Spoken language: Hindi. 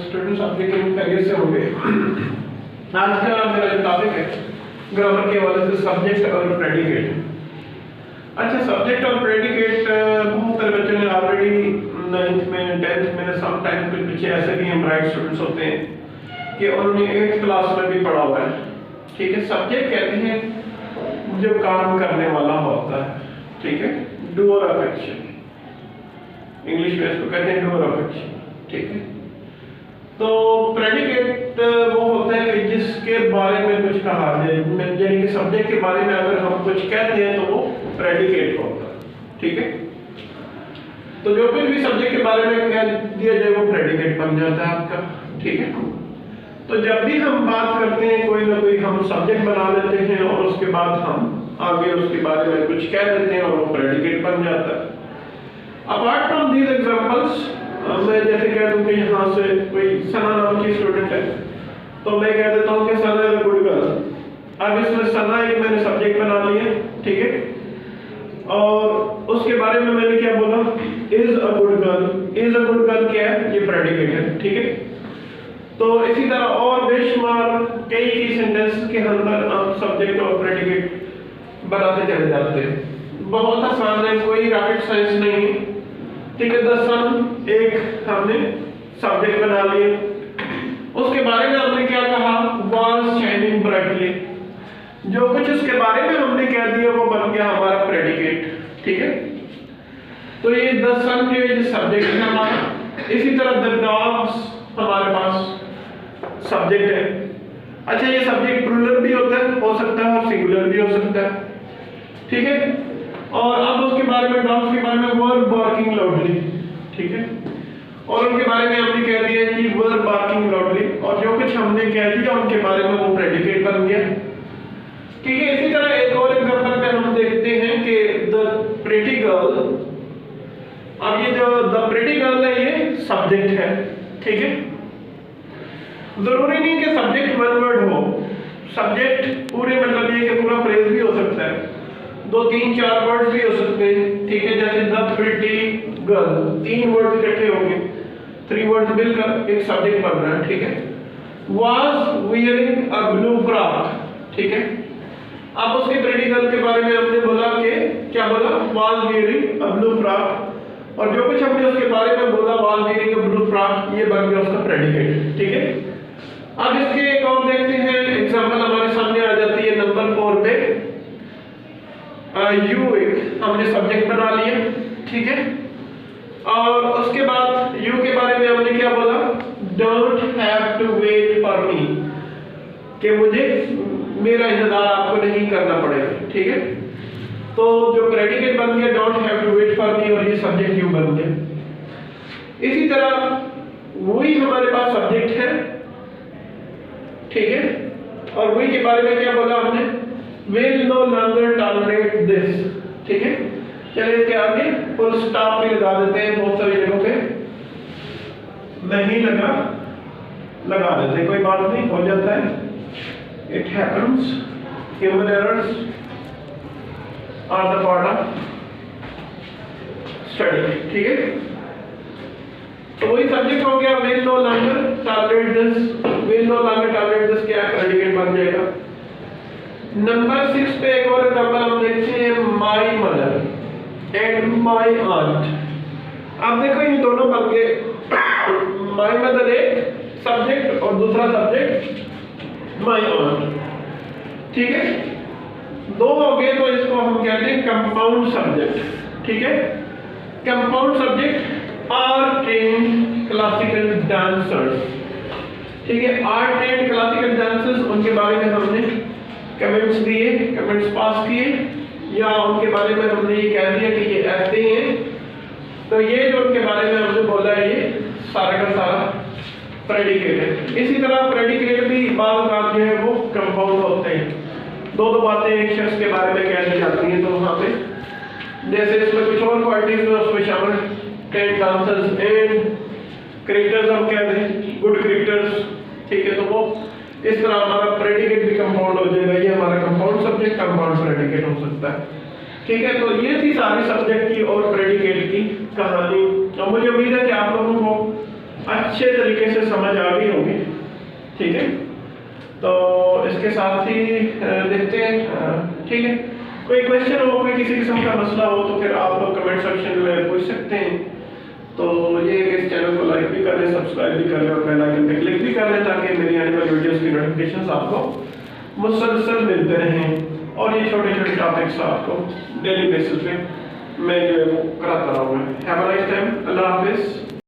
स्टूडेंट्स आपके खैरियत से होंगे। आज का मेरा जो टॉपिक है ग्रामर के हवाले से सब्जेक्ट और प्रेडिकेट। अच्छा, सब्जेक्ट और प्रेडिकेट बहुत सारे बच्चों ने ऑलरेडी 9th में 10th में सम टाइम कुछ पीछे ऐसे भी हम ब्राइट स्टूडेंट्स होते हैं कि उन्होंने 8th क्लास में भी पढ़ा हुआ है। ठीक है, सब्जेक्ट कहते हैं जो काम करने वाला होता है। ठीक है, डूअर ऑफ एक्शन, इंग्लिश में इसको कहते हैं डूअर ऑफ एक्शन। ठीक है, तो प्रेडिकेट वो होता है कि जिसके बारे में कुछ कहा जाए, यानी कि सब्जेक्ट के बारे में अगर हम कुछ कहते हैं तो वो प्रेडिकेट होता है। ठीक है, तो जो कुछ भी सब्जेक्ट के बारे में कह दिया जाए वो प्रेडिकेट बन जाता है आपका। ठीक है, तो जब भी हम बात करते हैं कोई ना कोई हम सब्जेक्ट बना लेते हैं और उसके बाद हम आगे उसके बारे में कुछ कह देते हैं और वो प्रेडिकेट बन जाता है। अपार्ट फ्रॉम दीज एग्जांपल्स, मैं जैसे कह दूं कि यहाँ से कोई सना नाम की स्टूडेंट है तो मैं कह देता हूँ कि सना इज अ गुड गर्ल। अब इसमें सना एक मैंने सब्जेक्ट बना लिया। ठीक है, और उसके बारे में मैंने क्या बोला, is a good girl. Is a good girl क्या है, ये प्रेडिकेट है। ठीक है, तो इसी तरह और बेशुमार कई सेंटेंस के अंदर हम सब्जेक्ट और प्रेडिकेट बनाते चले जाते हैं। बहुत आसान है, कोई रॉकेट साइंस नहीं है। ठीक है, द सन एक हमने सब्जेक्ट बना लिया, उसके बारे में हमने क्या कहा, वाज शाइनिंग ब्राइटली। जो कुछ उसके बारे में हमने कह दिया वो बन गया हमारा प्रेडिकेट। ठीक है, तो ये द सन जो सब्जेक्ट है हमारा। इसी तरह द डॉग्स हमारे पास सब्जेक्ट है। अच्छा, ये सब्जेक्ट प्लूरल भी होता है, हो सकता है, और सिंगुलर भी हो सकता है। ठीक है, और अब उसके बारे में डॉग्स के बारे में वर बार्किंग लाउडली। ठीक है, और उनके बारे में हमने कह दिया कि वर बार्किंग लाउडली, और जो कुछ हमने कह दिया उनके बारे में वो प्रेडिकेट बन गया। ठीक है, इसी तरह एक और एग्जांपल में हम देखते हैं कि द प्रिटी गर्ल। अब ये जो द प्रिटी गर्ल है ये सब्जेक्ट है। ठीक है, जरूरी नहीं कि सब्जेक्ट वन वर्ड हो, सब्जेक्ट पूरे मतलब ये कि पूरा फ्रेज भी हो सकता है, 2 3 4 वर्ड भी हो सकते हैं। ठीक है, जैसे द प्रिटी गर्ल 3 वर्ड इकट्ठे होंगे, 3 वर्ड मिलकर एक सब्जेक्ट बन रहा है। ठीक है, was wearing a blue frock. ठीक है, अब उसके प्रिटी गर्ल के बारे में हमने बोला कि क्या बोला, was wearing a blue frock, और जो कुछ हमने उसके बारे में बोला was wearing a blue frock, ये बन गया उसका प्रेडिकेट। ठीक है, अब इसके एक और देखते हैं एग्जांपल हमारे सामने आ जाती है नंबर 4 पे। यू एक हमने सब्जेक्ट बना लिया। ठीक है, और उसके बाद यू के बारे में हमने क्या बोला, don't have to wait for me, कि मुझे मेरा इंतजार आपको नहीं करना पड़ेगा। ठीक है, तो जो प्रेडिकेट बन गया don't have to wait for me, और ये सब्जेक्ट यू बन गया। इसी तरह वही हमारे पास सब्जेक्ट है। ठीक है, और वही के बारे में क्या बोला हमने, will no longer tolerate this। ठीक है, चलिए इसके आगे फुल स्टॉप भी लगा देते हैं, बहुत सारी जगहों पे नहीं लगा देते हैं, कोई बात नहीं, हो जाता है, it happens, human errors are the part of study। ठीक है, तो वही सब्जेक्ट हो गया, will no longer tolerate this। will no longer tolerate this क्या प्रेडिकेट बन जाएगा। नंबर 6 पे एक और एग्जांपल हम देखते हैं, my mother and my aunt. अब देखो ये दोनों बन गए, माय मदर एक सब्जेक्ट और दूसरा सब्जेक्ट माय आंट। ठीक है, 2 हो गए तो इसको हम कहते हैं कंपाउंड सब्जेक्ट। ठीक है, compound subject are trained classical dancers. ठीक है, आर ट्रेन्ड क्लासिकल डांसर्स, उनके बारे में हमने कमेंट्स दिए, कमेंट्स पास किए, या उनके बारे में हमने ये कह दिया कि ये ऐसे ही हैं। तो ये जो उनके बारे में हमने बोला है ये सारा का सारा प्रेडिकेट है। इसी तरह प्रेडिकेट भी बात जो है वो कंपाउंड होते हैं, 2 बातें एक शख्स के बारे में कह दी जाती हैं, तो वहाँ पे जैसे इसमें कुछ और क्वालिटीज में उसमें शामिल ट्रेन्ड डांसर्स एंड क्रिकेटर्स हम कह दें, गुड क्रिकेटर्स। ठीक है, तो वो इस तरह हमारा प्रेडिकेट भी कंपाउंड हो जाएगा, ये हमारा कंपाउंड सब्जेक्ट कंपाउंड प्रेडिकेट हो सकता है। ठीक है, तो ये थी सारी सब्जेक्ट की और प्रेडिकेट की कहानी, और मुझे उम्मीद है कि आप लोगों को अच्छे तरीके से समझ आ गई होगी। ठीक है, तो इसके साथ ही देखते हैं। ठीक है, कोई क्वेश्चन हो, कोई किसी किस्म का मसला हो तो फिर आप लोग कमेंट सेक्शन में पूछ सकते हैं। तो ये इस चैनल को लाइक भी कर लें, सब्सक्राइब भी कर लें और बेल आइकन पे क्लिक भी कर लें ताकि मेरी आने वाली वीडियोस की नोटिफिकेशंस आपको मुसलसल मिलते रहें और ये छोटे छोटे टॉपिक्स आपको डेली बेसिस पे मैं जो है वो कराता रहूँगा। Have a nice time. अल्लाह हाफिज़।